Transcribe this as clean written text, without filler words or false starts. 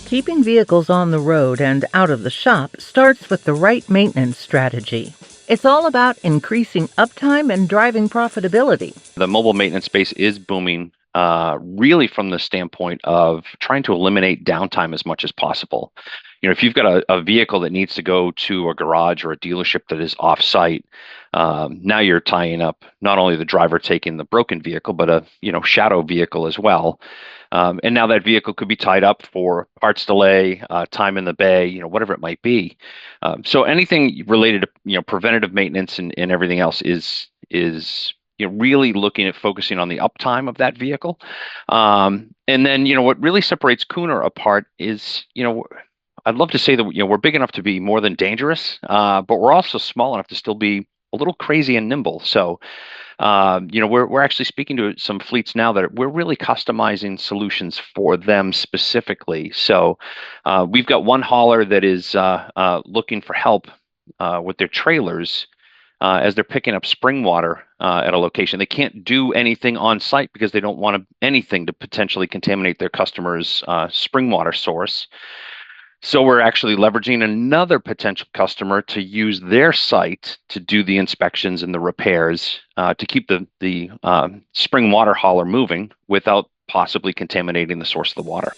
Keeping vehicles on the road and out of the shop starts with the right maintenance strategy. It's all about increasing uptime and driving profitability. The mobile maintenance space is booming, really from the standpoint of trying to eliminate downtime as much as possible. If you've got a vehicle that needs to go to a garage or a dealership that is off-site, now you're tying up not only the driver taking the broken vehicle, but a shadow vehicle as well. And now that vehicle could be tied up for parts delay, time in the bay, whatever it might be. So anything related to preventative maintenance and everything else is really looking at focusing on the uptime of that vehicle. And then what really separates Kooner apart is I'd love to say that we're big enough to be more than dangerous, but we're also small enough to still be a little crazy and nimble. So we're actually speaking to some fleets now that we're really customizing solutions for them specifically. So we've got one hauler that is looking for help with their trailers as they're picking up spring water at a location. They can't do anything on site because they don't want anything to potentially contaminate their customer's spring water source. So we're actually leveraging another potential customer to use their site to do the inspections and the repairs to keep the spring water hauler moving without possibly contaminating the source of the water.